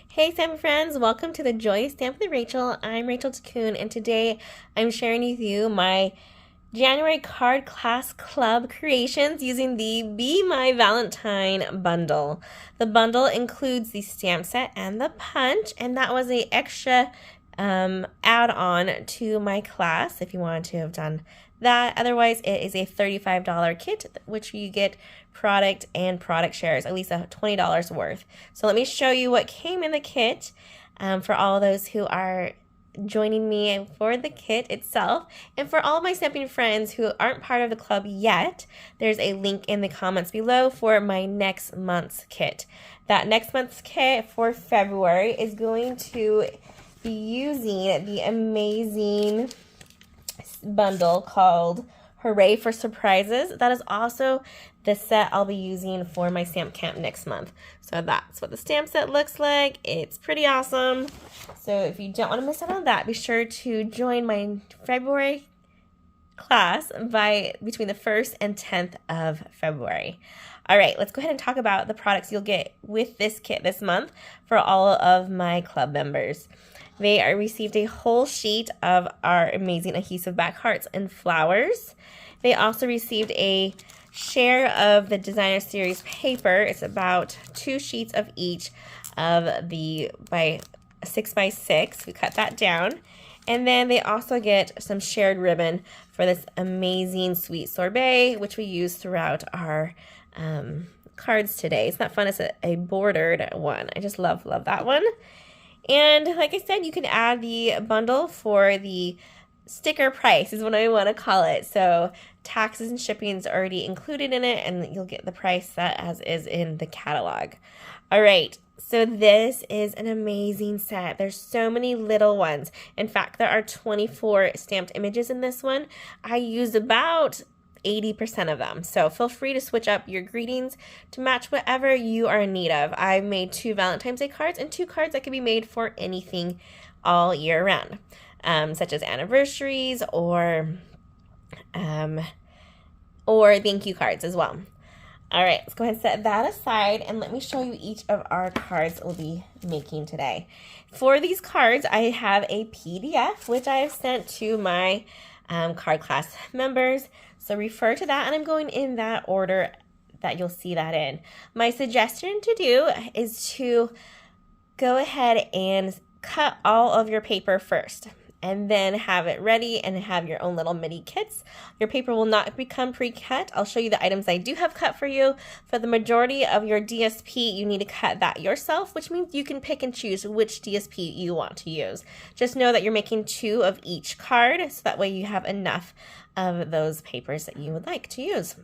Hey Stampin' friends, welcome to the Joy Stamp with Rachel. I'm Rachel Coon, and today I'm sharing with you my January card class club creations using the Be My Valentine bundle. The bundle includes the stamp set and the punch, and that was a extra add-on to my class if you wanted to have done that. Otherwise, it is a $35 kit, which you get product and product shares, at least a $20 worth. So let me show you what came in the kit for all those who are joining me for the kit itself. And for all of my stamping friends who aren't part of the club yet, there's a link in the comments below for my next month's kit. That next month's kit for February is going to be using the amazing bundle called Hooray for Surprises. That is also the set I'll be using for my stamp camp next month. So that's what the stamp set looks like. It's pretty awesome. So if you don't want to miss out on that, be sure to join my February class between the 1st and 10th of February. All right, let's go ahead and talk about the products you'll get with this kit this month for all of my club members. They received a whole sheet of our amazing adhesive back hearts and flowers. They also received a share of the designer series paper. It's about 2 sheets of each of the 6x6. We cut that down. And then they also get some shared ribbon for this amazing sweet sorbet, which we use throughout our cards today. It's not fun, it's a bordered one. I just love that one. And like I said, you can add the bundle for the sticker price is what I want to call it. So taxes and shipping is already included in it, and you'll get the price set as is in the catalog. All right, so this is an amazing set. There's so many little ones. In fact, there are 24 stamped images in this one. I used about 80% of them. So feel free to switch up your greetings to match whatever you are in need of. I've made 2 Valentine's Day cards and 2 cards that can be made for anything all year round, such as anniversaries or thank you cards as well. All right, let's go ahead and set that aside and let me show you each of our cards we'll be making today. For these cards, I have a PDF, which I have sent to my card class members. So refer to that, and I'm going in that order that you'll see that in. My suggestion to do is to go ahead and cut all of your paper first, and then have it ready and have your own little mini kits. Your paper will not become pre-cut. I'll show you the items I do have cut for you. For the majority of your DSP, you need to cut that yourself, which means you can pick and choose which DSP you want to use. Just know that you're making 2 of each card, so that way you have enough of those papers that you would like to use.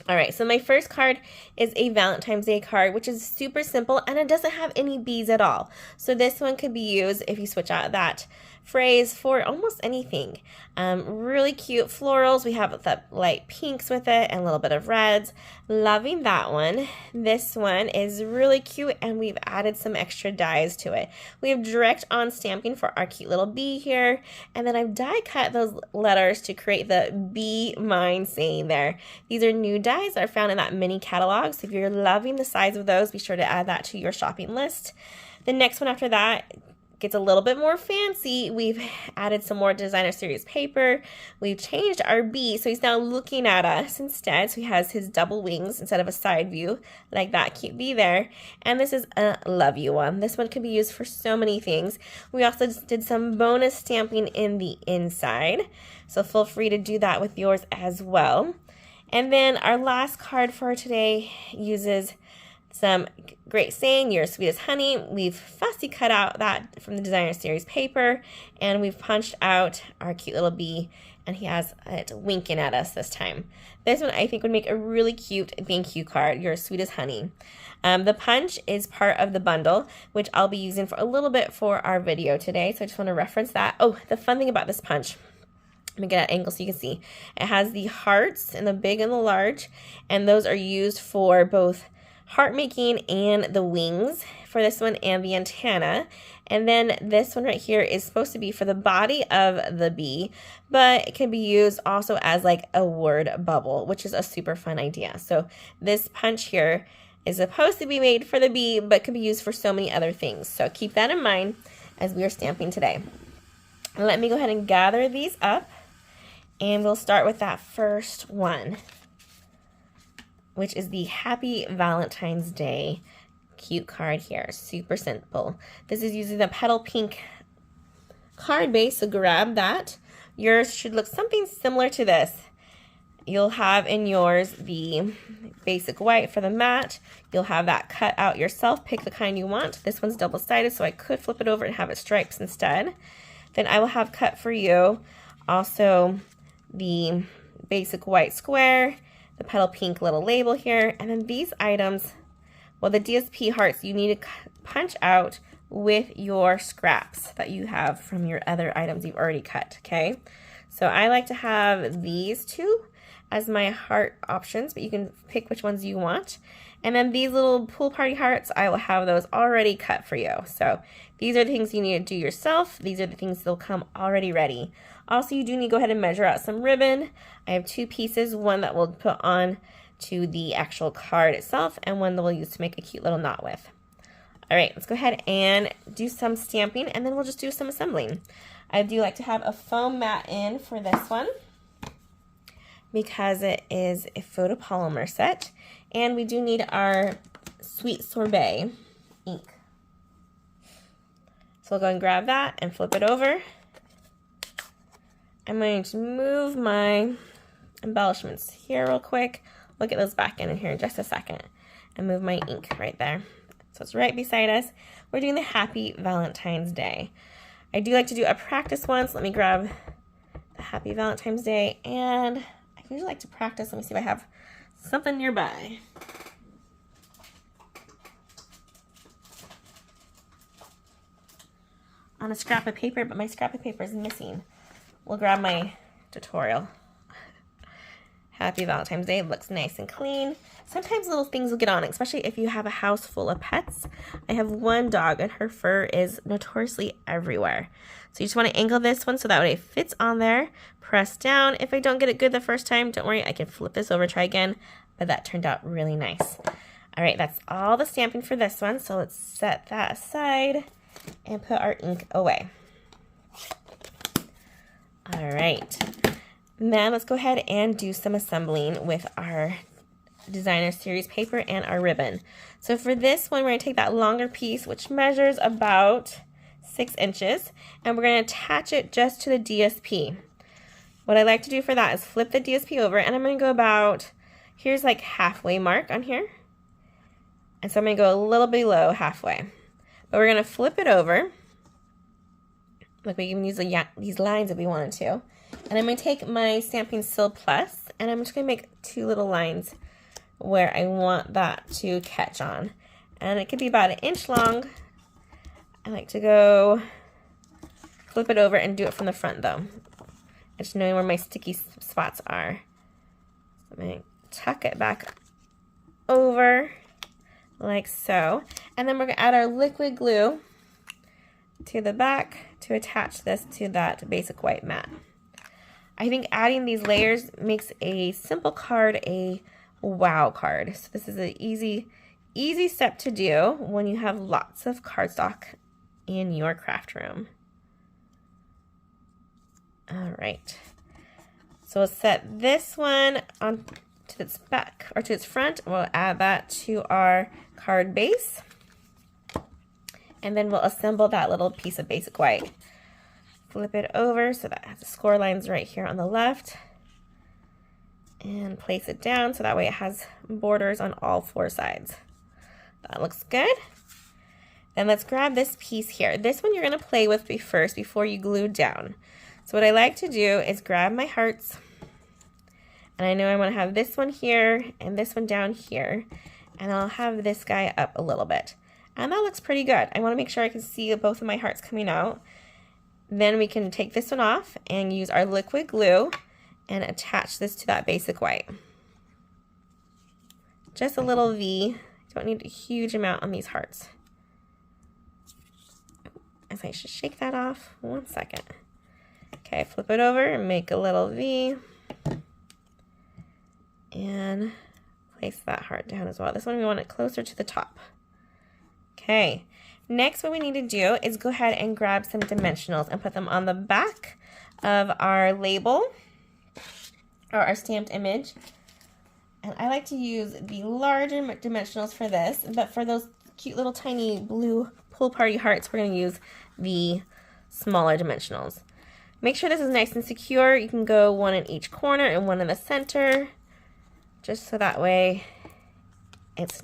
All right, so my first card is a Valentine's Day card, which is super simple, and it doesn't have any bees at all. So this one could be used if you switch out that phrase for almost anything. Really cute florals. We have the light pinks with it and a little bit of reds. Loving that one. This one is really cute, and we've added some extra dies to it. We have direct on stamping for our cute little bee here, and then I've die cut those letters to create the Be Mine saying there. These are new dies that are found in that mini catalog, so if you're loving the size of those, be sure to add that to your shopping list. The next one after that gets a little bit more fancy. We've added some more designer series paper. We've changed our bee, so he's now looking at us instead. So he has his double wings instead of a side view, like that cute bee there. And this is a love you one. This one can be used for so many things. We also did some bonus stamping in the inside, so feel free to do that with yours as well. And then our last card for today uses some great saying, you're sweet as honey. We've fussy cut out that from the designer series paper, and we've punched out our cute little bee, and he has it winking at us this time. This one I think would make a really cute thank you card, you're sweet as honey. The punch is part of the bundle, which I'll be using for a little bit for our video today, so I just want to reference that. Oh, the fun thing about this punch, let me get an angle so you can see. It has the hearts in the big and the large, and those are used for both heart making and the wings for this one and the antenna. And then this one right here is supposed to be for the body of the bee, but it can be used also as like a word bubble, which is a super fun idea. So this punch here is supposed to be made for the bee, but can be used for so many other things. So keep that in mind as we are stamping today. Let me go ahead and gather these up, and we'll start with that first one, which is the Happy Valentine's Day cute card here. Super simple. This is using the petal pink card base, so grab that. Yours should look something similar to this. You'll have in yours the basic white for the mat. You'll have that cut out yourself. Pick the kind you want. This one's double-sided, so I could flip it over and have it stripes instead. Then I will have cut for you also the basic white square, the petal pink little label here, and then these items, well, the DSP hearts you need to punch out with your scraps that you have from your other items you've already cut, okay? So I like to have these two as my heart options, but you can pick which ones you want. And then these little pool party hearts, I will have those already cut for you. So these are the things you need to do yourself. These are the things that'll come already ready. Also, you do need to go ahead and measure out some ribbon. I have 2 pieces, one that we'll put on to the actual card itself, and one that we'll use to make a cute little knot with. All right, let's go ahead and do some stamping, and then we'll just do some assembling. I do like to have a foam mat in for this one because it is a photopolymer set, and we do need our Sweet Sorbet ink. So we'll go and grab that and flip it over. I'm going to move my embellishments here real quick. We'll get those back in here in just a second, and move my ink right there. So it's right beside us. We're doing the Happy Valentine's Day. I do like to do a practice one, so let me grab the Happy Valentine's Day, and I usually like to practice. Let me see if I have something nearby. On a scrap of paper, but my scrap of paper is missing. We'll grab my tutorial. Happy Valentine's Day. It looks nice and clean. Sometimes little things will get on it, especially if you have a house full of pets. I have one dog, and her fur is notoriously everywhere. So you just want to angle this one so that way it fits on there. Press down. If I don't get it good the first time, don't worry. I can flip this over, try again. But that turned out really nice. All right, that's all the stamping for this one. So let's set that aside and put our ink away. All right. Now let's go ahead and do some assembling with our designer series paper and our ribbon. So for this one, we're going to take that longer piece, which measures about 6 inches, and we're going to attach it just to the DSP. What I like to do for that is flip the DSP over, and I'm going to go about, here's like halfway mark on here. And so I'm going to go a little below halfway. But we're going to flip it over. Like we can use these lines if we wanted to. And I'm going to take my Stampin' Sil Plus, and I'm just going to make 2 little lines where I want that to catch on. And it could be about 1 inch long. I like to go flip it over and do it from the front though. Just knowing where my sticky spots are. So I'm going to tuck it back over like so. And then we're going to add our liquid glue to the back to attach this to that basic white mat. I think adding these layers makes a simple card a wow card. So this is an easy step to do when you have lots of cardstock in your craft room. All right. So we'll set this one on to its back or to its front. We'll add that to our card base. And then we'll assemble that little piece of basic white. Flip it over so that has the score lines right here on the left. And place it down so that way it has borders on all 4 sides. That looks good. Then let's grab this piece here. This one you're going to play with first before you glue down. So what I like to do is grab my hearts. And I know I want to have this one here and this one down here. And I'll have this guy up a little bit. And that looks pretty good. I want to make sure I can see both of my hearts coming out. Then we can take this one off and use our liquid glue and attach this to that basic white. Just a little V. Don't need a huge amount on these hearts. As I should shake that off. 1 second. Okay, flip it over and make a little V. And place that heart down as well. This one we want it closer to the top. Okay, next what we need to do is go ahead and grab some dimensionals and put them on the back of our label or our stamped image. And I like to use the larger dimensionals for this, but for those cute little tiny blue pool party hearts, we're going to use the smaller dimensionals. Make sure this is nice and secure. You can go one in each corner and one in the center, just so that way it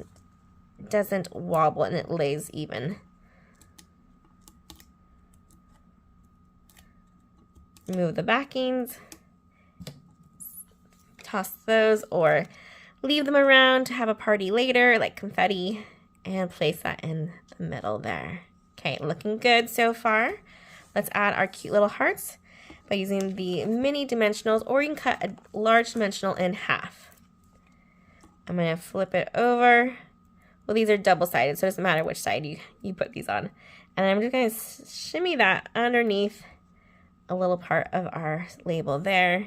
doesn't wobble and it lays even. Remove the backings, toss those, or leave them around to have a party later, like confetti, and place that in the middle there. Okay, looking good so far. Let's add our cute little hearts by using the mini dimensionals, or you can cut a large dimensional in half. I'm going to flip it over. Well, these are double-sided, so it doesn't matter which side you put these on. And I'm just going to shimmy that underneath a little part of our label there.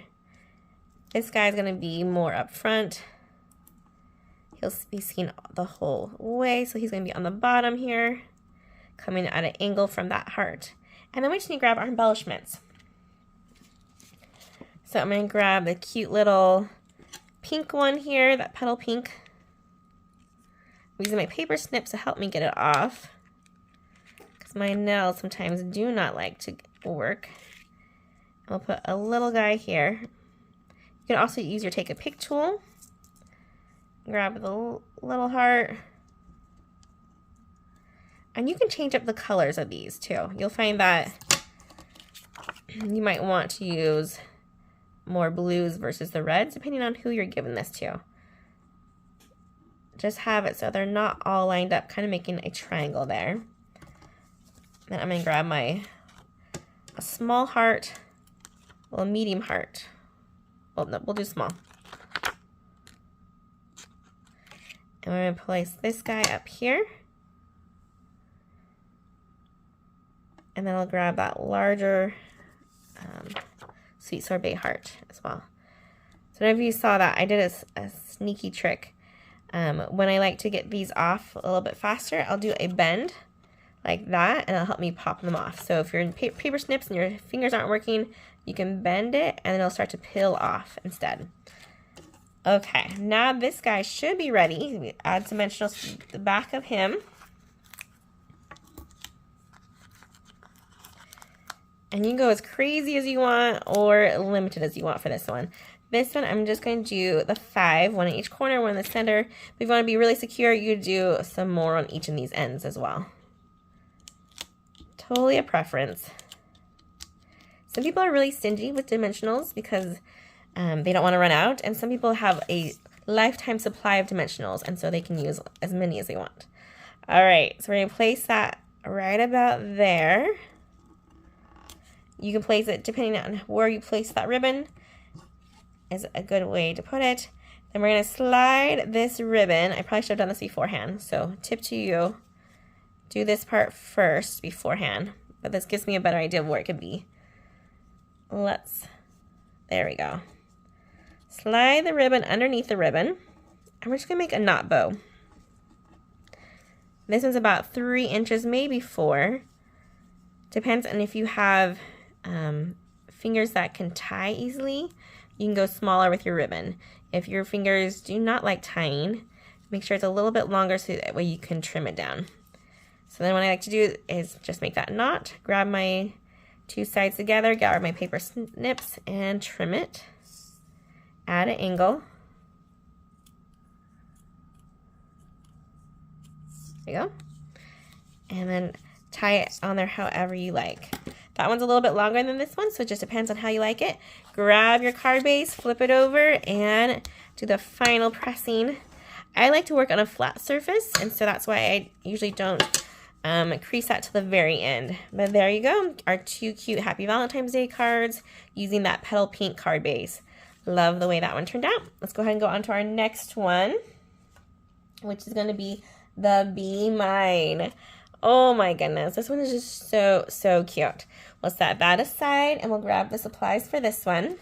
This guy's going to be more up front. He'll be seen the whole way, so he's going to be on the bottom here, coming at an angle from that heart. And then we just need to grab our embellishments. So I'm going to grab the cute little pink one here, that petal pink. I'm using my paper snips to help me get it off, because my nails sometimes do not like to work. I'll put a little guy here. You can also use your take a pick tool. Grab the little heart. And you can change up the colors of these too. You'll find that you might want to use more blues versus the reds, depending on who you're giving this to. Just have it so they're not all lined up, kind of making a triangle there. Then I'm going to grab a small heart, well, a medium heart. Well, no, we'll do small. And we're going to place this guy up here. And then I'll grab that larger sweet sorbet heart as well. So if you saw that, I did a sneaky trick. When I like to get these off a little bit faster, I'll do a bend like that, and it'll help me pop them off. So if you're in paper snips and your fingers aren't working, you can bend it, and it'll start to peel off instead. Okay, now this guy should be ready. We add dimensionals to the back of him. And you can go as crazy as you want or limited as you want for this one. This one, I'm just going to do the 5, one in each corner, one in the center. But if you want to be really secure, you do some more on each of these ends as well. Totally a preference. Some people are really stingy with dimensionals because they don't want to run out. And some people have a lifetime supply of dimensionals, and so they can use as many as they want. All right, so we're going to place that right about there. You can place it depending on where you place that ribbon is a good way to put it. Then we're going to slide this ribbon. I probably should have done this beforehand, so tip to you. Do this part first beforehand, but this gives me a better idea of where it could be. There we go. Slide the ribbon underneath the ribbon, and we're just going to make a knot bow. This one's about 3 inches, maybe 4. Depends on if you have fingers that can tie easily. You can go smaller with your ribbon. If your fingers do not like tying, make sure it's a little bit longer so that way you can trim it down. So then what I like to do is just make that knot, grab my 2 sides together, grab my paper snips, and trim it at an angle. There you go. And then tie it on there however you like. That one's a little bit longer than this one, so it just depends on how you like it. Grab your card base, flip it over, and do the final pressing. I like to work on a flat surface, and so that's why I usually don't crease that to the very end. But there you go, our 2 cute Happy Valentine's Day cards using that petal pink card base. Love the way that one turned out. Let's go ahead and go on to our next one, which is going to be the Be Mine. Oh my goodness, this one is just so cute. We'll set that aside and we'll grab the supplies for this one.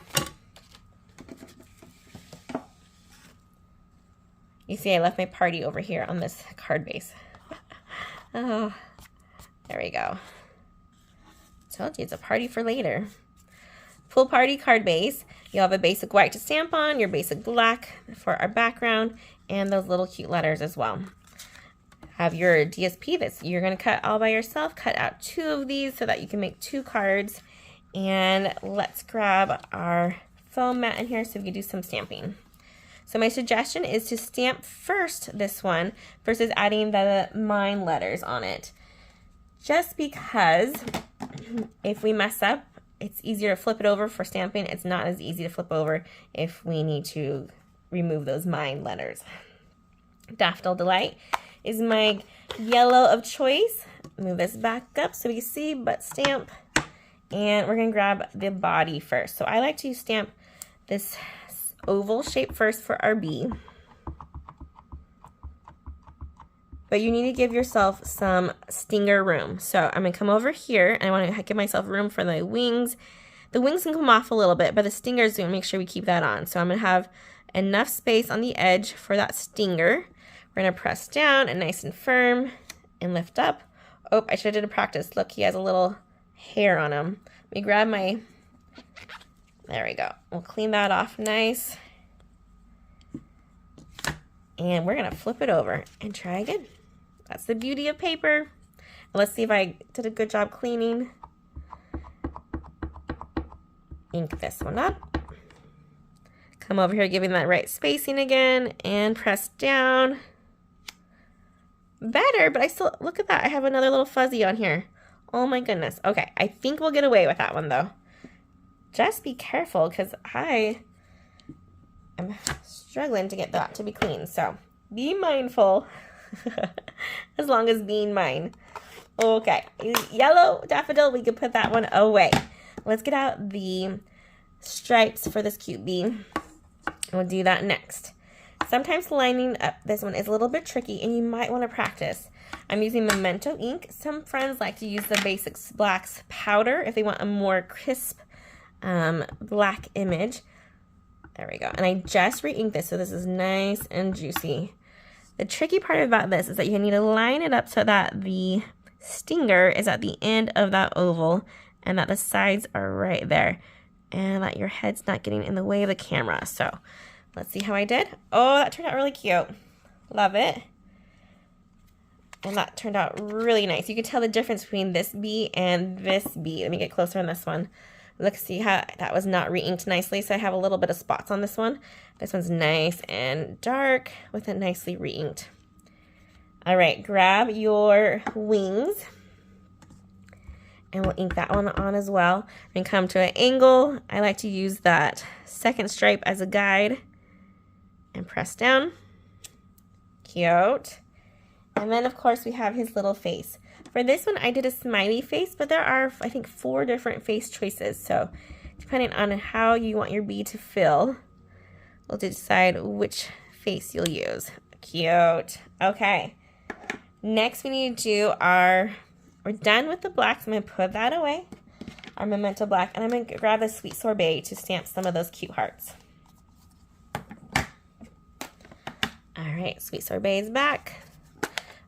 You see, I left my party over here on this card base. Oh, there we go. Told you, it's a party for later. Full party card base. You'll have a basic white to stamp on, your basic black for our background, and those little cute letters as well. Have your DSP that you're going to cut all by yourself. Cut out 2 of these so that you can make 2 cards. And let's grab our foam mat in here so we can do some stamping. So my suggestion is to stamp first this one versus adding the mine letters on it. Just because if we mess up, it's easier to flip it over for stamping. It's not as easy to flip over if we need to remove those mine letters. Daffodil Delight is my yellow of choice. Move this back up so we can see, but stamp. And we're gonna grab the body first. So I like to stamp this oval shape first for our bee. But you need to give yourself some stinger room. So I'm gonna come over here and I wanna give myself room for the wings. The wings can come off a little bit, but the stingers, we wanna make sure we keep that on. So I'm gonna have enough space on the edge for that stinger. We're gonna press down and nice and firm and lift up. Oh, I should have did a practice. Look, he has a little hair on him. Let me grab my, there we go. We'll clean that off nice. And we're gonna flip it over and try again. That's the beauty of paper. Let's see if I did a good job cleaning. Ink this one up. Come over here, giving that right spacing again, and press down. Better, but I still, look at that. I have another little fuzzy on here. Oh my goodness. Okay, I think we'll get away with that one though. Just be careful because I am struggling to get that to be clean. So be mindful as long as being mine. Okay, yellow daffodil, we can put that one away. Let's get out the stripes for this cute bee. We'll do that next. Sometimes lining up this one is a little bit tricky and you might want to practice. I'm using Memento ink. Some friends like to use the Basics Blacks powder if they want a more crisp black image. There we go. And I just re-inked this, so this is nice and juicy. The tricky part about this is that you need to line it up so that the stinger is at the end of that oval and that the sides are right there and that your head's not getting in the way of the camera. So let's see how I did. Oh, that turned out really cute. Love it. And that turned out really nice. You can tell the difference between this bee and this bee. Let me get closer on this one. Look, see how that was not re-inked nicely, so I have a little bit of spots on this one. This one's nice and dark with it nicely re-inked. All right, grab your wings and we'll ink that one on as well. And come to an angle. I like to use that second stripe as a guide and press down. Cute. And then of course we have his little face. For this one, I did a smiley face, but there are, I think, 4 different face choices. So depending on how you want your bee to fill, we'll decide which face you'll use. Cute. Okay. Next, we need to do we're done with the blacks. I'm going to put that away, our Memento Black, and I'm going to grab a Sweet Sorbet to stamp some of those cute hearts. All right, Sweet Sorbet is back.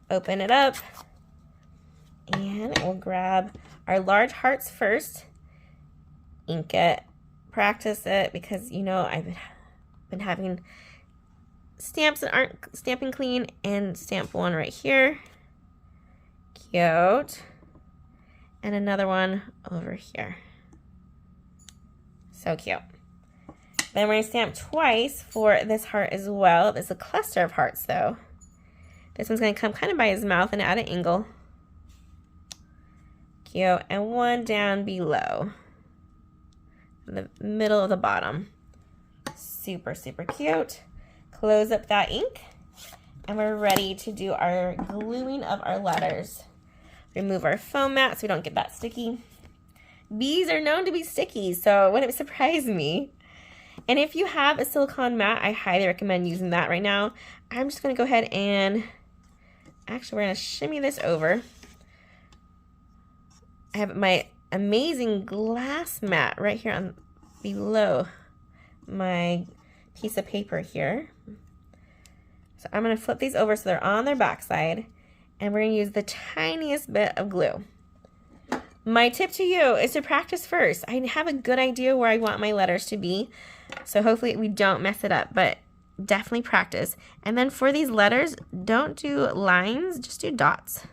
Open it up. And we'll grab our large hearts first, ink it, practice it, because you know I've been having stamps that aren't stamping clean, and stamp one right here. Cute. And another one over here. So cute. Then we're going to stamp twice for this heart as well. It's a cluster of hearts though. This one's going to come kind of by his mouth and at an angle. Cute. And one down below, in the middle of the bottom. Super, super cute. Close up that ink, and we're ready to do our gluing of our letters. Remove our foam mat so we don't get that sticky. Bees are known to be sticky, so it wouldn't surprise me. And if you have a silicone mat, I highly recommend using that right now. I'm just going to go ahead and, actually we're going to shimmy this over. I have my amazing glass mat right here on below my piece of paper here. So I'm going to flip these over so they're on their backside, and we're going to use the tiniest bit of glue. My tip to you is to practice first. I have a good idea where I want my letters to be, so hopefully we don't mess it up, but definitely practice. And then for these letters, don't do lines, just do dots.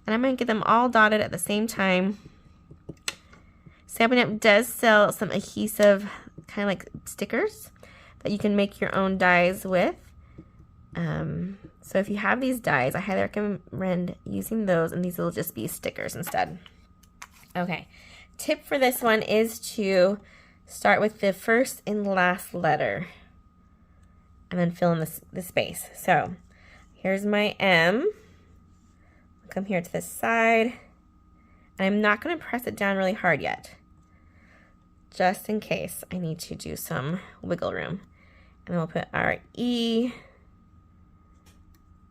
And I'm going to get them all dotted at the same time. Stampin' Up! Does sell some adhesive kind of like stickers that you can make your own dies with. So if you have these dies, I highly recommend using those, and these will just be stickers instead. Okay, tip for this one is to start with the first and last letter and then fill in the space. So here's my M. Come here to this side, and I'm not going to press it down really hard yet, just in case I need to do some wiggle room. And then we'll put our E.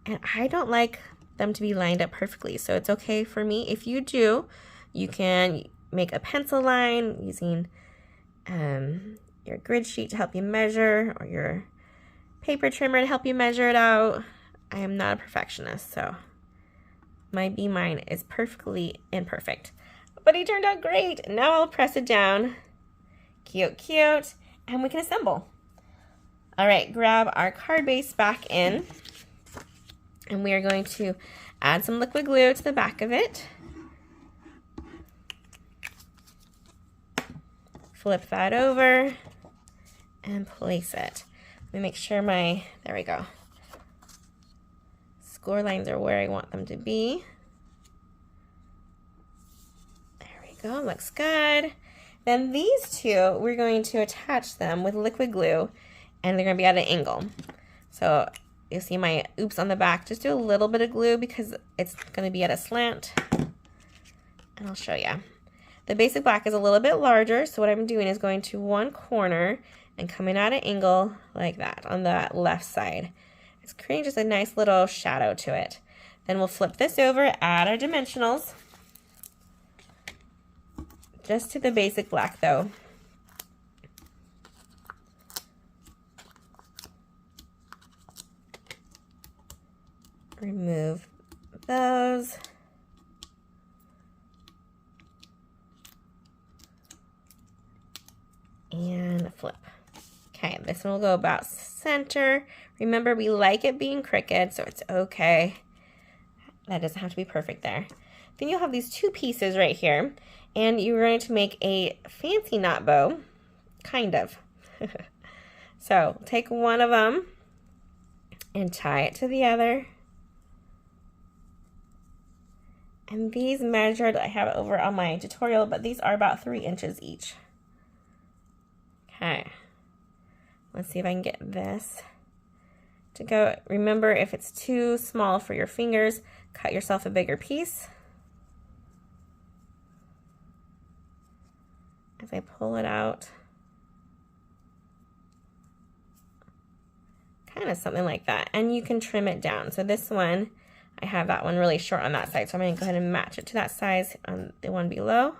And I don't like them to be lined up perfectly, so it's okay for me. If you do, you can make a pencil line using your grid sheet to help you measure, or your paper trimmer to help you measure it out. I am not a perfectionist, so my B mine is perfectly imperfect. But he turned out great. Now I'll press it down. Cute, cute. And we can assemble. All right, grab our card base back in. And we are going to add some liquid glue to the back of it. Flip that over and place it. Let me make sure there we go. Score lines are where I want them to be. There we go, looks good. Then these two, we're going to attach them with liquid glue, and they're gonna be at an angle. So you'll see my oops on the back. Just do a little bit of glue because it's gonna be at a slant. And I'll show you. The basic black is a little bit larger, so what I'm doing is going to one corner and coming at an angle like that on the left side. It's creating just a nice little shadow to it. Then we'll flip this over, add our dimensionals. Just to the basic black though. Remove those. And flip. Okay, this one will go about center. Remember, we like it being crooked, so it's okay. That doesn't have to be perfect there. Then you'll have these two pieces right here, and you're going to make a fancy knot bow, kind of. So take one of them and tie it to the other. And these measured, I have it over on my tutorial, but these are about 3 inches each. Okay, let's see if I can get this to go. Remember, if it's too small for your fingers, cut yourself a bigger piece. As I pull it out, kind of something like that, and you can trim it down. So this one, I have that one really short on that side, so I'm going to go ahead and match it to that size on the one below.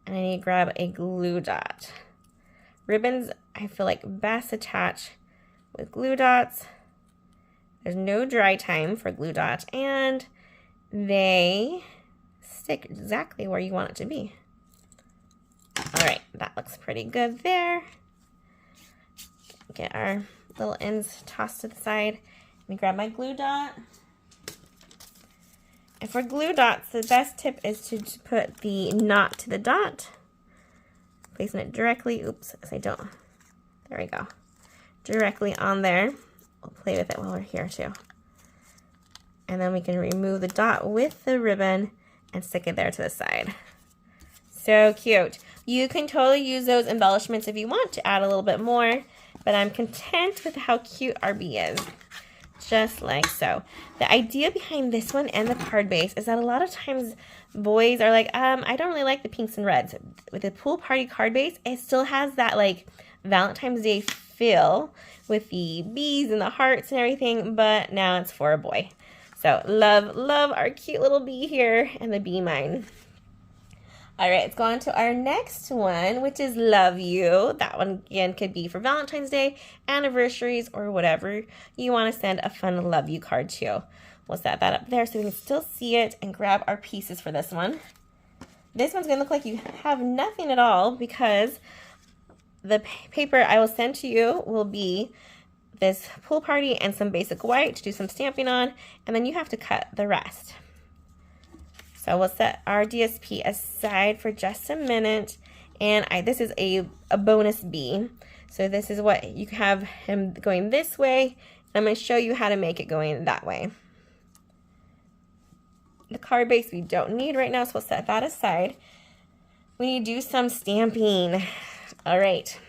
And I need to grab a glue dot. Ribbons, I feel like best attach with glue dots. There's no dry time for glue dots, and they stick exactly where you want it to be. All right, that looks pretty good there. Get our little ends tossed to the side. Let me grab my glue dot. And for glue dots, the best tip is to put the knot to the dot, placing it directly, oops, as I don't, there we go, directly on there. We'll play with it while we're here too. And then we can remove the dot with the ribbon and stick it there to the side. So cute. You can totally use those embellishments if you want to add a little bit more, but I'm content with how cute our bee is. Just like so. The idea behind this one and the card base is that a lot of times boys are like, I don't really like the pinks and reds. With the pool party card base, it still has that like Valentine's Day feel with the bees and the hearts and everything, but now it's for a boy. So love, love our cute little bee here and the bee mine. All right, let's go on to our next one, which is Love You. That one, again, could be for Valentine's Day, anniversaries, or whatever you want to send a fun Love You card to. We'll set that up there so we can still see it and grab our pieces for this one. This one's going to look like you have nothing at all because the paper I will send to you will be this pool party and some basic white to do some stamping on, and then you have to cut the rest. So we'll set our DSP aside for just a minute, and this is a bonus B. So this is what you have him going this way. I'm going to show you how to make it going that way. The card base we don't need right now, so we'll set that aside. We need to do some stamping. All right.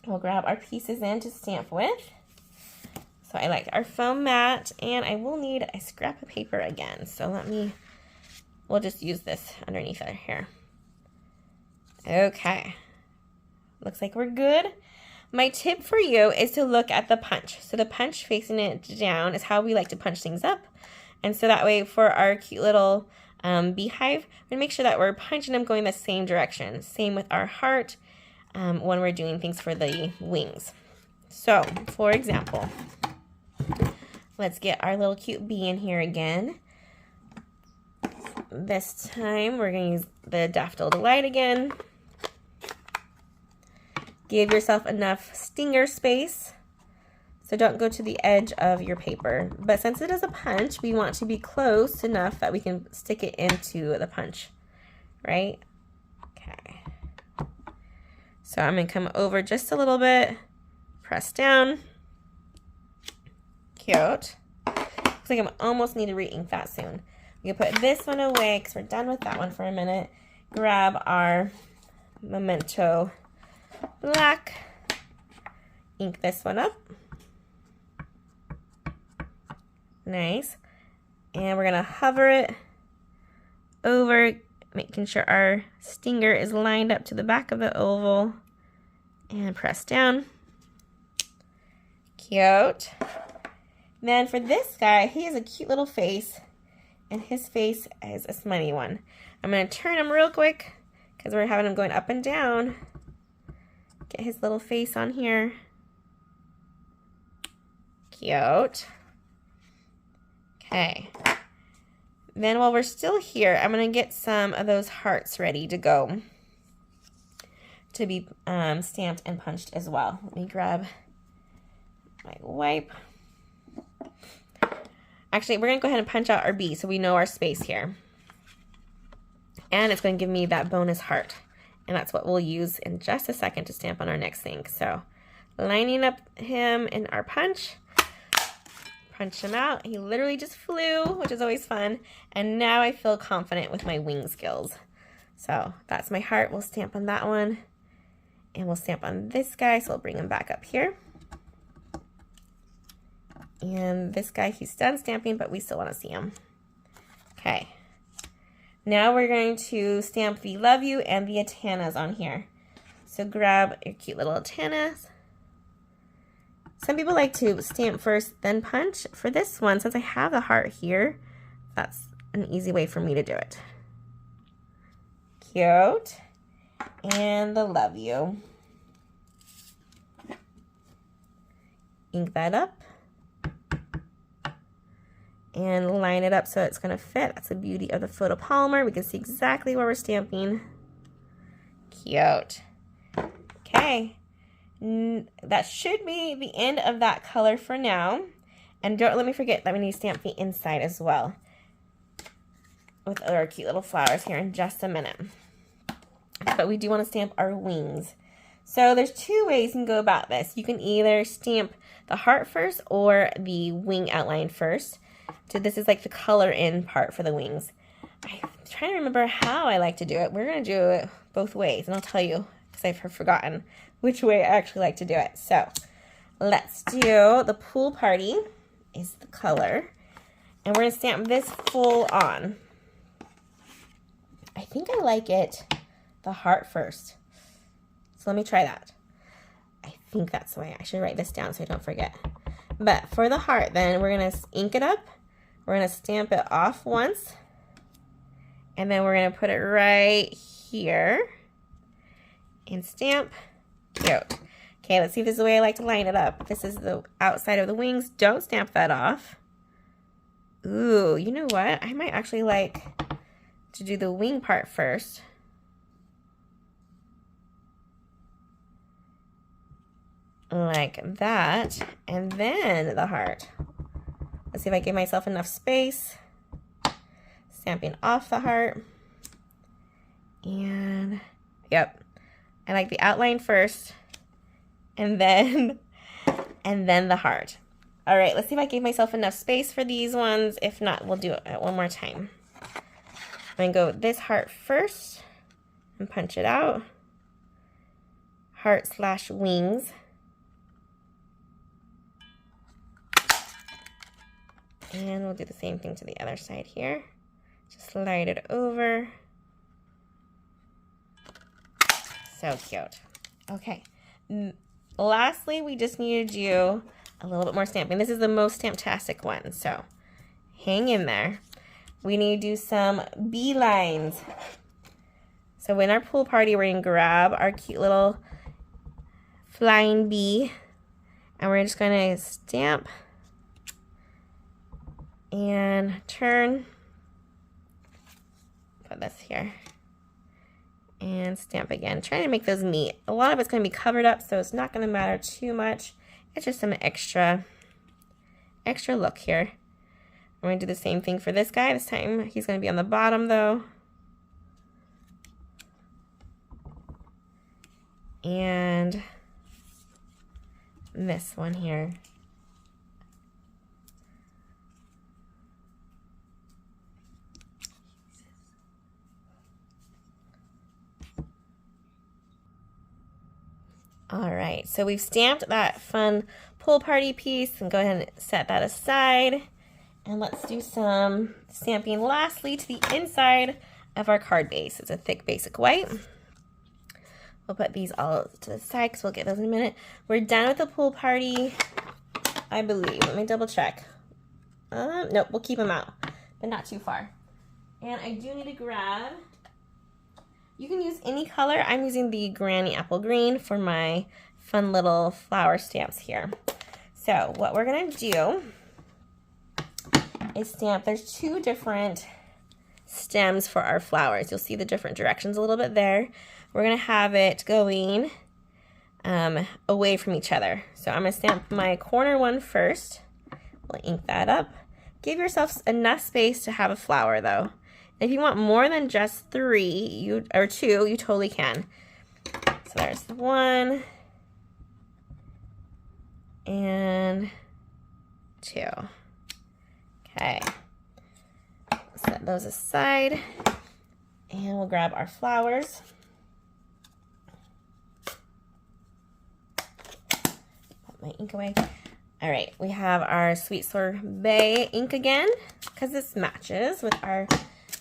We'll grab our pieces in to stamp with. So I liked our foam mat, and I will need a scrap of paper again. So we'll just use this underneath it here. Okay. Looks like we're good. My tip for you is to look at the punch. So the punch facing it down is how we like to punch things up. And so that way for our cute little beehive, we make sure that we're punching them going the same direction. Same with our heart when we're doing things for the wings. So, for example, let's get our little cute bee in here again. This time we're going to use the Daffodil Delight again. Give yourself enough stinger space, so don't go to the edge of your paper. But since it is a punch, we want to be close enough that we can stick it into the punch, right? Okay. So I'm going to come over just a little bit, press down. Cute. Looks like I'm almost need to re-ink that soon. We can put this one away because we're done with that one for a minute. Grab our Memento Black. Ink this one up. Nice. And we're going to hover it over, making sure our stinger is lined up to the back of the oval. And press down. Cute. Then for this guy, he has a cute little face. And his face is a smiley one. I'm going to turn him real quick because we're having him going up and down. Get his little face on here. Cute. Okay. Then while we're still here, I'm going to get some of those hearts ready to go to be stamped and punched as well. Let me grab my wipe. Actually, we're going to go ahead and punch out our B so we know our space here. And it's going to give me that bonus heart. And that's what we'll use in just a second to stamp on our next thing. So, lining up him in our punch. Punch him out. He literally just flew, which is always fun. And now I feel confident with my wing skills. So, that's my heart. We'll stamp on that one. And we'll stamp on this guy, so we'll bring him back up here. And this guy, he's done stamping, but we still want to see him. Okay. Now we're going to stamp the Love You and the antennas on here. So grab your cute little antennas. Some people like to stamp first, then punch. For this one, since I have the heart here, that's an easy way for me to do it. Cute. And the Love You. Ink that up. And line it up so it's going to fit. That's the beauty of the photopolymer. We can see exactly where we're stamping. Cute. Okay. That should be the end of that color for now. And don't let me forget that we need to stamp the inside as well with our cute little flowers here in just a minute. But we do want to stamp our wings. So there's two ways you can go about this. You can either stamp the heart first or the wing outline first. So this is like the color in part for the wings. I'm trying to remember how I like to do it. We're going to do it both ways, and I'll tell you because I've forgotten which way I actually like to do it. So let's do the pool party is the color, and we're going to stamp this full on. I think I like it the heart first. So let me try that. I think that's the way. I should write this down so I don't forget. But for the heart, then we're going to ink it up. We're going to stamp it off once. And then we're gonna put it right here and stamp. Cute. Okay, let's see if this is the way I like to line it up. This is the outside of the wings. Don't stamp that off. Ooh, you know what? I might actually like to do the wing part first. Like that, and then the heart. Let's see if I give myself enough space. Stamping off the heart. And, yep. I like the outline first, and then the heart. All right, let's see if I gave myself enough space for these ones. If not, we'll do it one more time. I'm gonna go with this heart first and punch it out. Heart / wings. And we'll do the same thing to the other side here. Just slide it over. So cute. Okay. Lastly, we just need to do a little bit more stamping. This is the most stamptastic one, so hang in there. We need to do some bee lines. So in our pool party, we're going to grab our cute little flying bee, and we're just going to stamp and turn. Put this here and stamp again. Trying to make those meet. A lot of it's going to be covered up, so it's not going to matter too much. It's just some extra look here. I'm going to do the same thing for this guy. This time he's going to be on the bottom though. And this one here. All right, so we've stamped that fun pool party piece, and go ahead and set that aside. And let's do some stamping lastly to the inside of our card base. It's a thick basic white. We'll put these all to the side because we'll get those in a minute. We're done with the pool party, I believe. Let me double check. Nope, we'll keep them out, but not too far. And I do need to grab, you can use any color. I'm using the Granny Apple Green for my fun little flower stamps here. So what we're gonna do is stamp, there's 2 different stems for our flowers. You'll see the different directions a little bit there. We're gonna have it going away from each other. So I'm gonna stamp my corner one first. We'll ink that up. Give yourself enough space to have a flower though. If you want more than just 3 or 2, you totally can. So there's 1 and 2. Okay, set those aside, and we'll grab our flowers. Put my ink away. All right, we have our Sweet Sorbet ink again, because this matches with our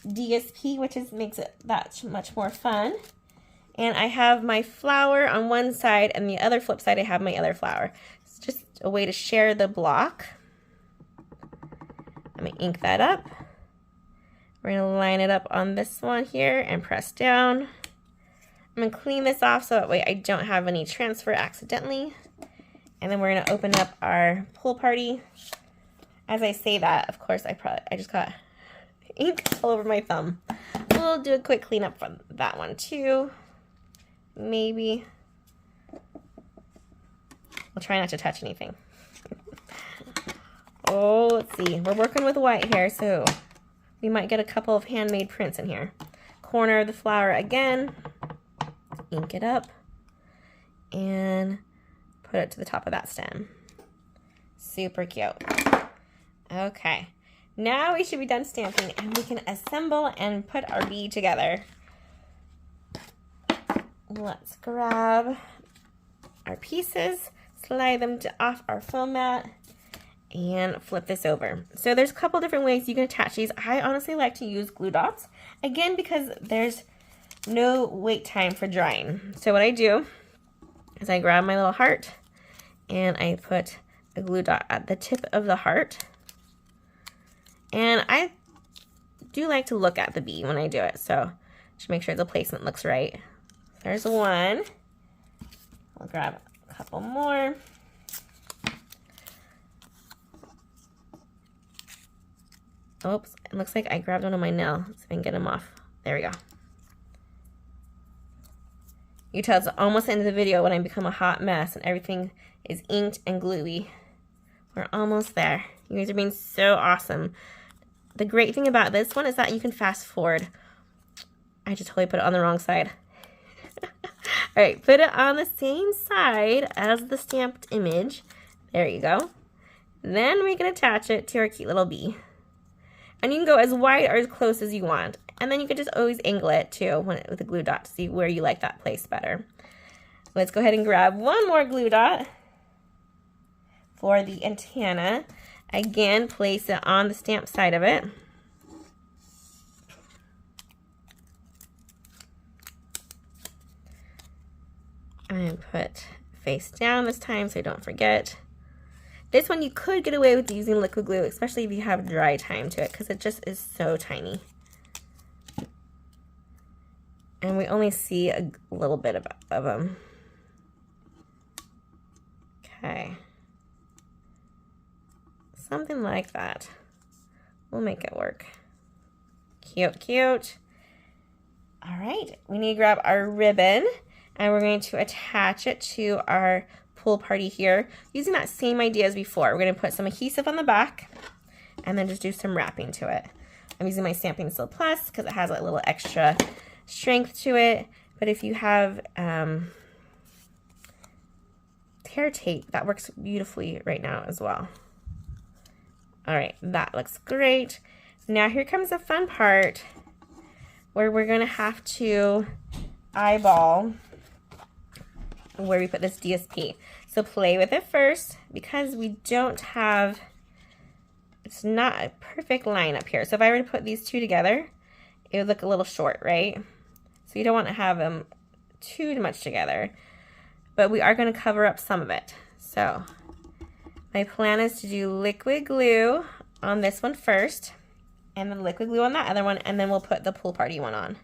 DSP, which makes it that much more fun. And I have my flower on one side, and the other flip side I have my other flower. It's just a way to share the block. I'm gonna ink that up. We're gonna line it up on this one here and press down. I'm gonna clean this off so that way I don't have any transfer accidentally. And then we're gonna open up our pool party. As I say that, of course, I just got ink all over my thumb. We'll do a quick cleanup from that one too. Maybe. We'll try not to touch anything. Oh, let's see. We're working with white here, so we might get a couple of handmade prints in here. Corner of the flower again. Ink it up. And put it to the top of that stem. Super cute. Okay. Now we should be done stamping, and we can assemble and put our bee together. Let's grab our pieces, slide them off our foam mat, and flip this over. So there's a couple different ways you can attach these. I honestly like to use glue dots, again, because there's no wait time for drying. So what I do is I grab my little heart, and I put a glue dot at the tip of the heart. And I do like to look at the bee when I do it, so just make sure the placement looks right. There's one. I'll grab a couple more. Oops, it looks like I grabbed one on my nail. Let's see if I can get them off. There we go. You can tell it's almost the end of the video when I become a hot mess and everything is inked and gluey. We're almost there. You guys are being so awesome. The great thing about this one is that you can fast forward. I just totally put it on the wrong side. All right, put it on the same side as the stamped image. There you go. Then we can attach it to our cute little bee. And you can go as wide or as close as you want. And then you can just always angle it too with a glue dot to see where you like that place better. Let's go ahead and grab one more glue dot for the antenna. Again, place it on the stamp side of it. And put face down this time so I don't forget. This one you could get away with using liquid glue, especially if you have dry time to it, because it just is so tiny. And we only see a little bit of them. Okay. Something like that. We'll make it work. Cute, cute. All right, we need to grab our ribbon and we're going to attach it to our pool party here using that same idea as before. We're going to put some adhesive on the back and then just do some wrapping to it. I'm using my Stampin' Still Plus because it has a little extra strength to it, but if you have tear tape, that works beautifully right now as well. All right, that looks great. Now here comes the fun part where we're gonna have to eyeball where we put this DSP. So play with it first because we don't have, it's not a perfect line up here. So if I were to put these two together, it would look a little short, right? So you don't want to have them too much together, but we are going to cover up some of it. So my plan is to do liquid glue on this one first, and then liquid glue on that other one, and then we'll put the pool party one on.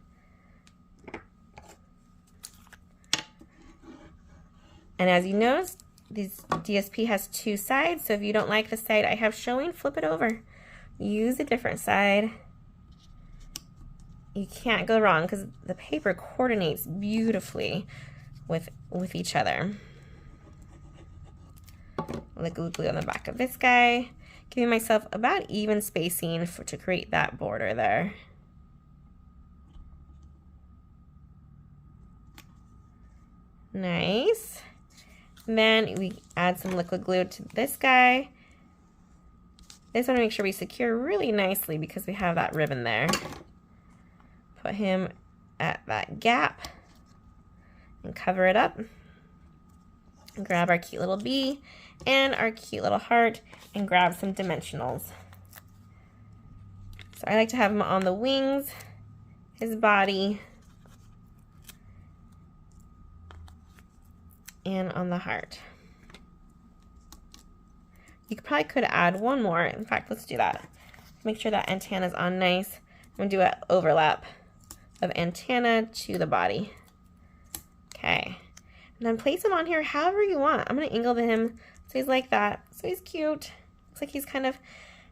And as you notice, this DSP has two sides, so if you don't like the side I have showing, flip it over. Use a different side. You can't go wrong because the paper coordinates beautifully with each other. Liquid glue on the back of this guy. Giving myself about even spacing to create that border there. Nice. Then we add some liquid glue to this guy. This one, make sure we secure really nicely because we have that ribbon there. Put him at that gap and cover it up. And grab our cute little bee and our cute little heart and grab some dimensionals. So I like to have him on the wings, his body, and on the heart. You could add one more. In fact, let's do that. Make sure that antenna's on nice. I'm gonna do an overlap of antenna to the body. Okay, and then place him on here however you want. I'm gonna angle him so he's like that, so he's cute. Looks like he's kind of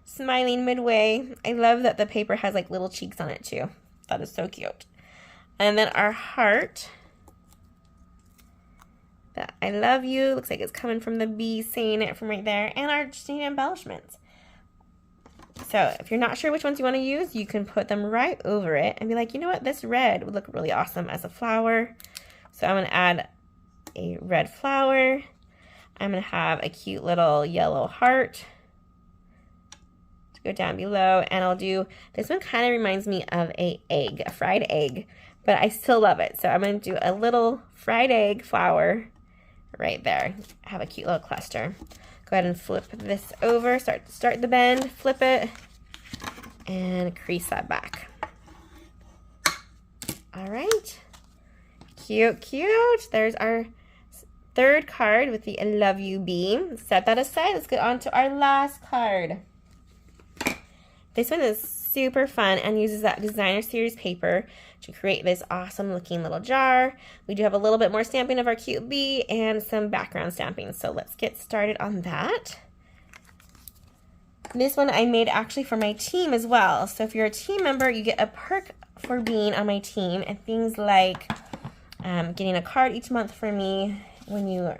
smiling midway. I love that the paper has like little cheeks on it too. That is so cute. And then our heart. That I love you. Looks like it's coming from the bee saying it from right there. And our just need embellishments. So if you're not sure which ones you want to use, you can put them right over it and be like, you know what, this red would look really awesome as a flower. So I'm going to add a red flower. I'm going to have a cute little yellow heart to go down below. And I'll do, this one kind of reminds me of a fried egg, but I still love it. So I'm going to do a little fried egg flower right there. Have a cute little cluster. Go ahead and flip this over, start the bend, flip it, and crease that back. All right, cute, cute. There's our third card with the I love you bee. Set that aside. Let's get on to our last card. This one is super fun and uses that designer series paper to create this awesome looking little jar. We do have a little bit more stamping of our cute bee and some background stamping. So let's get started on that. This one I made actually for my team as well. So if you're a team member, you get a perk for being on my team, and things like getting a card each month for me when you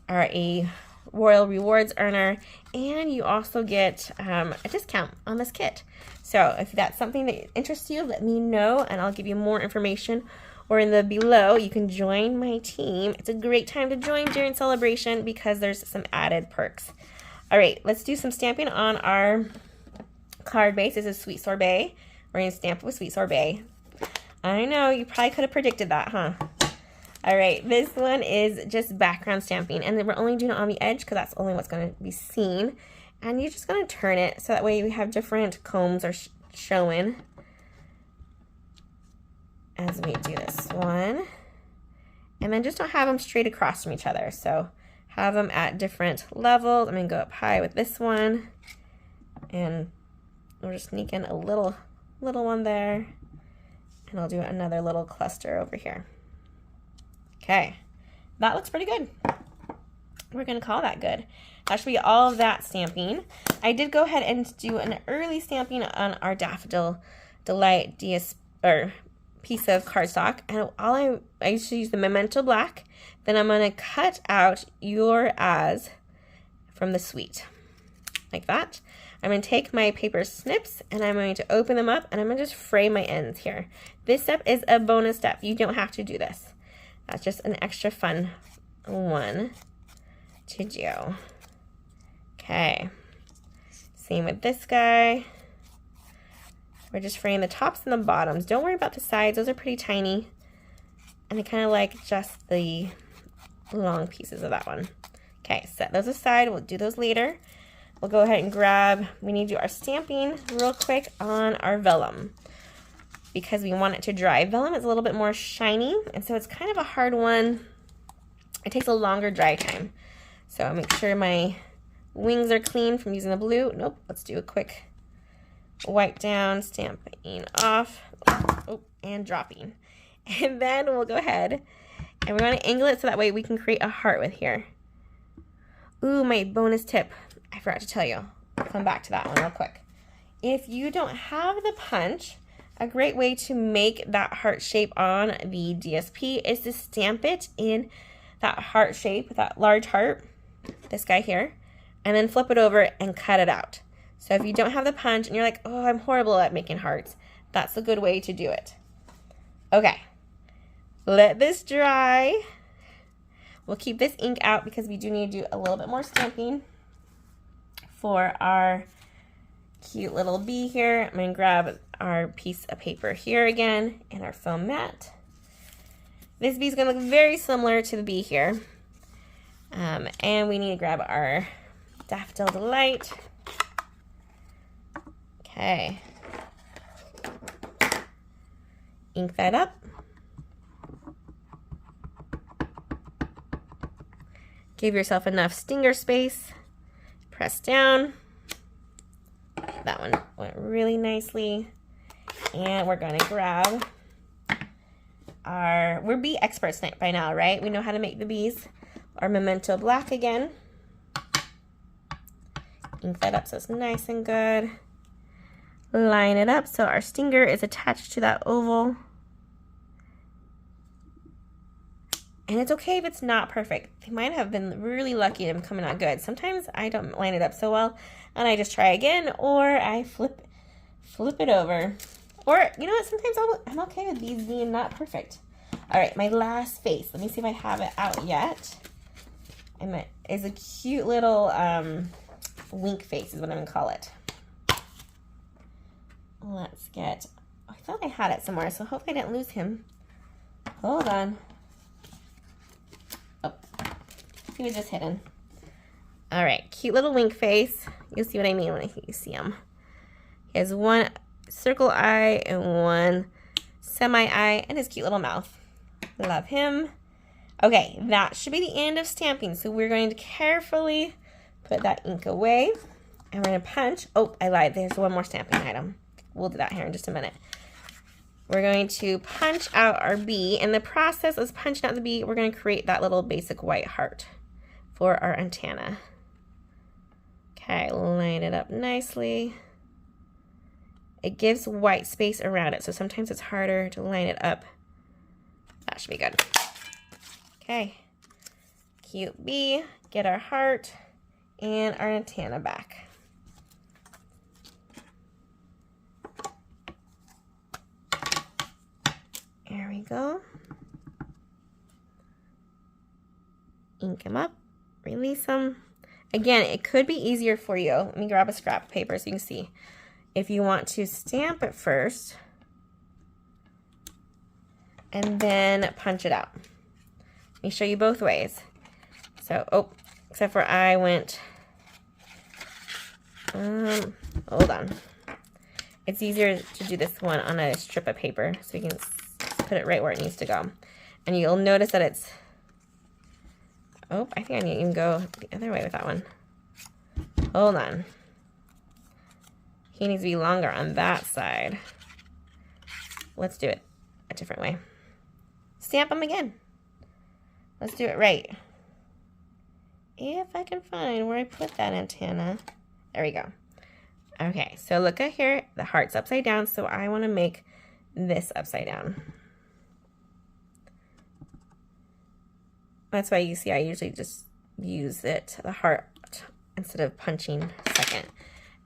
are a Royal Rewards earner, and you also get a discount on this kit. So if that's something that interests you, let me know and I'll give you more information, or in the below you can join my team. It's a great time to join during Sale-a-bration because there's some added perks. All right, let's do some stamping on our card base. This is Sweet Sorbet. We're going to stamp with Sweet Sorbet. I know, you probably could have predicted that, huh? All right, this one is just background stamping, and we're only doing it on the edge because that's only what's going to be seen. And you're just going to turn it so that way we have different combs are showing as we do this one. And then just don't have them straight across from each other. So have them at different levels. I'm going to go up high with this one, and we'll just sneak in a little one there, and I'll do another little cluster over here. Okay, that looks pretty good. We're going to call that good. That should be all of that stamping. I did go ahead and do an early stamping on our Daffodil Delight piece of cardstock. And I used to use the Memento Black. Then I'm going to cut out Your As from the suite, like that. I'm going to take my paper snips and I'm going to open them up, and I'm going to just frame my ends here. This step is a bonus step. You don't have to do this. That's just an extra fun one to do. Okay, same with this guy. We're just framing the tops and the bottoms. Don't worry about the sides, those are pretty tiny. And I kind of like just the long pieces of that one. Okay, set those aside, we'll do those later. We'll go ahead and grab, we need to do our stamping real quick on our vellum, because we want it to dry. Vellum is a little bit more shiny, and so it's kind of a hard one. It takes a longer dry time. So I'll make sure my wings are clean from using the blue. Nope, let's do a quick wipe down, stamping off, and dropping. And then we'll go ahead and we're going to angle it so that way we can create a heart with here. Ooh, my bonus tip, I forgot to tell you. I'll come back to that one real quick. If you don't have the punch, a great way to make that heart shape on the DSP is to stamp it in that heart shape, that large heart, this guy here, and then flip it over and cut it out. So if you don't have the punch and you're like, oh, I'm horrible at making hearts, that's a good way to do it. Okay, let this dry. We'll keep this ink out because we do need to do a little bit more stamping for our cute little bee here. I'm going to grab our piece of paper here again and our foam mat. This bee is going to look very similar to the bee here. And we need to grab our Daffodil Delight. Okay. Ink that up. Give yourself enough stinger space. Press down. That one went really nicely. And we're going to grab we're bee experts by now, right? We know how to make the bees. Our Memento Black again. Ink that up so it's nice and good. Line it up so our stinger is attached to that oval. And it's okay if it's not perfect. They might have been really lucky and coming out good. Sometimes I don't line it up so well and I just try again, or I flip it over. Or, you know what, sometimes I'm okay with these being not perfect. All right, my last face. Let me see if I have it out yet. Is a cute little wink face is what I'm gonna call it. Let's get, I thought I had it somewhere, so hopefully I didn't lose him. Hold on. Oh, he was just hidden. All right, cute little wink face. You'll see what I mean when you see him. He has one circle eye and one semi-eye and his cute little mouth. Love him. Okay, that should be the end of stamping. So we're going to carefully put that ink away. And we're going to punch. Oh, I lied. There's one more stamping item. we'll do that here in just a minute. We're going to punch out our bee. In the process of punching out the bee, we're going to create that little basic white heart for our antenna. Okay, line it up nicely. It gives white space around it, so sometimes it's harder to line it up. That should be good. Okay, cute bee, get our heart and our antenna back. There we go. Ink them up, release them. Again, it could be easier for you. Let me grab a scrap of paper so you can see. If you want to stamp it first and then punch it out. Let me show you both ways. So, oh, except for I went, hold on. It's easier to do this one on a strip of paper so you can put it right where it needs to go. And you'll notice that it's, oh, I think I need to even go the other way with that one. Hold on. He needs to be longer on that side. Let's do it a different way. Stamp him again. Let's do it right. If I can find where I put that antenna. There we go. Okay, so look at here. The heart's upside down, so I want to make this upside down. That's why you see I usually just use the heart instead of punching second.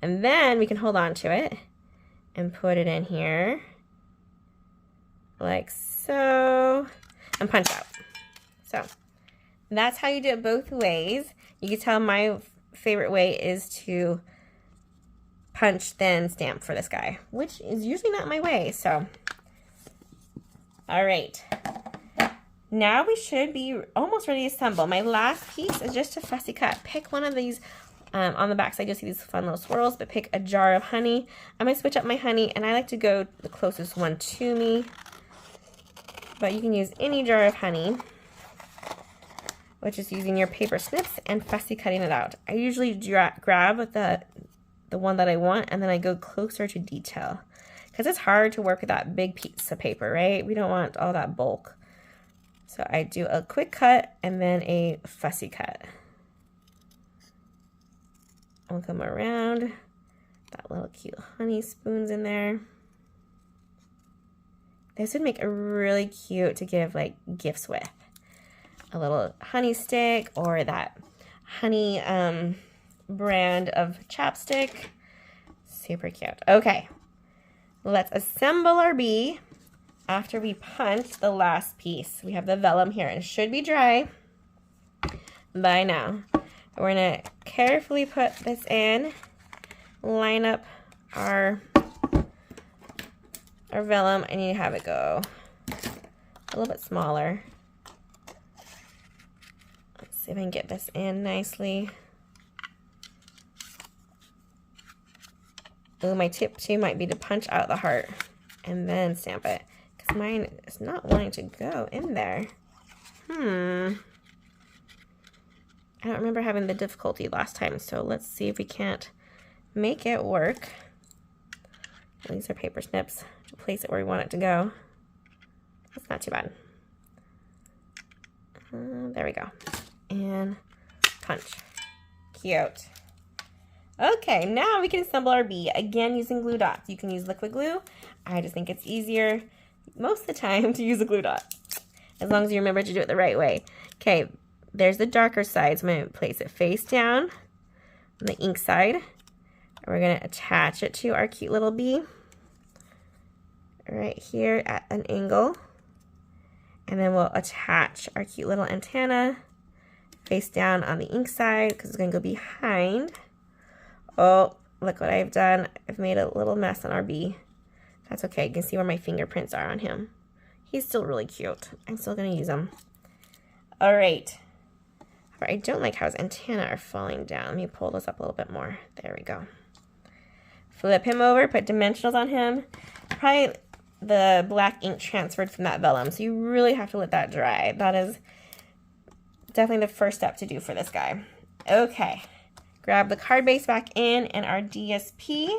And then we can hold on to it and put it in here like so and punch out. So that's how you do it both ways. You can tell my favorite way is to punch then stamp for this guy, which is usually not my way. So, all right. Now we should be almost ready to assemble. My last piece is just a fussy cut. Pick one of these. On the back side, you'll see these fun little swirls, but pick a jar of honey. I'm going to switch up my honey, and I like to go the closest one to me. But you can use any jar of honey, which is using your paper snips and fussy cutting it out. I usually grab the one that I want, and then I go closer to detail. Because it's hard to work with that big piece of paper, right? We don't want all that bulk. So I do a quick cut, and then a fussy cut. I'll come around, that little cute honey spoons in there. This would make a really cute to give like gifts with. A little honey stick or that honey brand of chapstick. Super cute. Okay, let's assemble our bee after we punch the last piece. We have the vellum here and it should be dry by now. We're going to carefully put this in, line up our vellum. I need to have it go a little bit smaller. Let's see if I can get this in nicely. Oh, my tip too might be to punch out the heart and then stamp it, because mine is not wanting to go in there. I don't remember having the difficulty last time, so let's see if we can't make it work. These are paper snips to place it where we want it to go. That's not too bad. There we go. And punch. Cute. Okay, now we can assemble our bee, again using glue dots. You can use liquid glue. I just think it's easier most of the time to use a glue dot, as long as you remember to do it the right way. Okay. There's the darker side, so I'm going to place it face down on the ink side. And we're going to attach it to our cute little bee right here at an angle. And then we'll attach our cute little antenna face down on the ink side because it's going to go behind. Oh, look what I've done. I've made a little mess on our bee. That's okay. You can see where my fingerprints are on him. He's still really cute. I'm still going to use him. All right. I don't like how his antennae are falling down. Let me pull this up a little bit more. There we go. Flip him over, put dimensionals on him. Probably the black ink transferred from that vellum, so you really have to let that dry. That is definitely the first step to do for this guy. Okay, grab the card base back in and our DSP.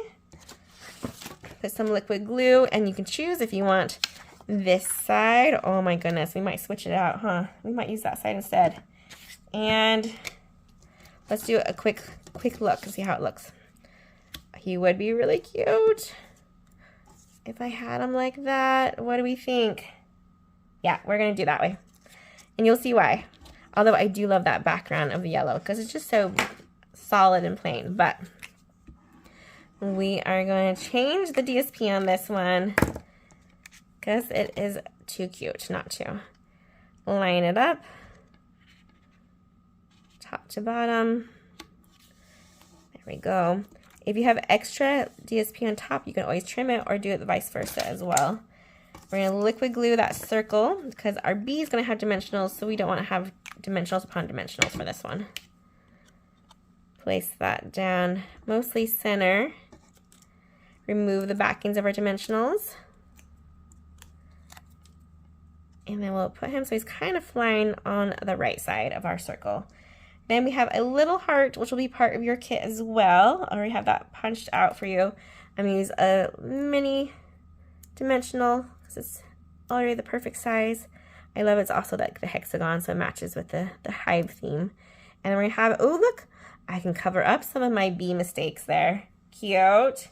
Put put some liquid glue, and you can choose if you want this side. Oh my goodness, we might switch it out, huh? We might use that side instead. And let's do a quick look and see how it looks. He would be really cute if I had him like that. What do we think? Yeah, we're gonna do that way. And you'll see why. Although I do love that background of the yellow because it's just so solid and plain. But we are going to change the DSP on this one because it is too cute not to. Line it up, top to bottom. There we go. If you have extra DSP on top, you can always trim it or do it vice versa as well. We're going to liquid glue that circle because our bee is going to have dimensionals, so we don't want to have dimensionals upon dimensionals for this one. Place that down mostly center. Remove the backings of our dimensionals. And then we'll put him so he's kind of flying on the right side of our circle. Then we have a little heart, which will be part of your kit as well. I already have that punched out for you. I'm going to use a mini dimensional because it's already the perfect size. I love it's also like the hexagon, so it matches with the hive theme. And then we're going to have, oh look, I can cover up some of my bee mistakes there. Cute.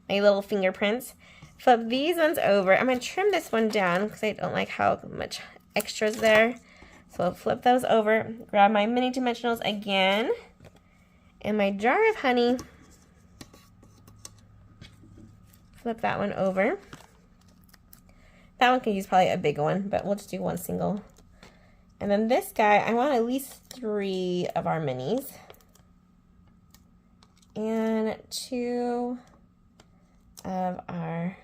My little fingerprints. Flip these ones over. I'm going to trim this one down because I don't like how much extras there. So I'll flip those over, grab my mini dimensionals again, and my jar of honey. Flip that one over. That one can use probably a big one, but we'll just do one single. And then this guy, I want at least 3 of our minis. And 2 of our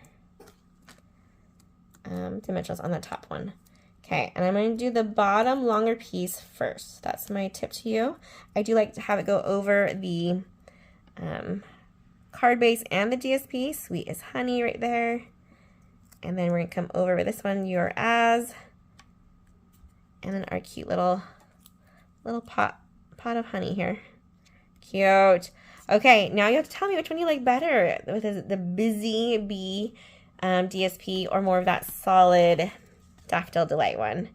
dimensionals on the top one. Okay, and I'm going to do the bottom longer piece first. That's my tip to you. I do like to have it go over the card base and the DSP. Sweet as honey right there. And then we're going to come over with this one, your as. And then our cute little pot of honey here. Cute. Okay, now you have to tell me which one you like better. With the Busy Bee DSP or more of that solid Daffodil Delight one.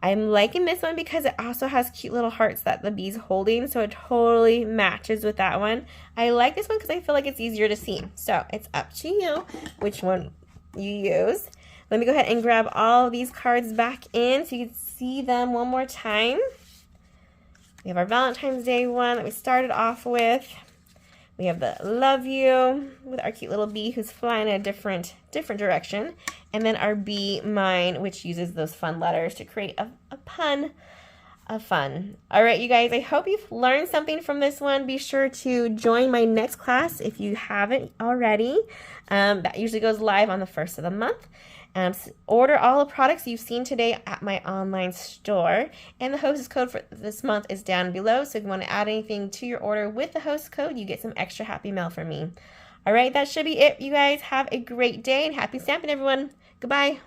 I'm liking this one because it also has cute little hearts that the bee's holding, so it totally matches with that one. I like this one because I feel like it's easier to see. So it's up to you which one you use. Let me go ahead and grab all these cards back in so you can see them one more time. We have our Valentine's Day one that we started off with. We have the Love You with our cute little bee who's flying in a different direction. And then our Be Mine, which uses those fun letters to create a pun of fun. All right, you guys, I hope you've learned something from this one. Be sure to join my next class if you haven't already. That usually goes live on the 1st of the month. Order all the products you've seen today at my online store. And the hostess code for this month is down below. So if you want to add anything to your order with the host code, you get some extra happy mail from me. All right, that should be it. You guys have a great day and happy stamping, everyone. Goodbye.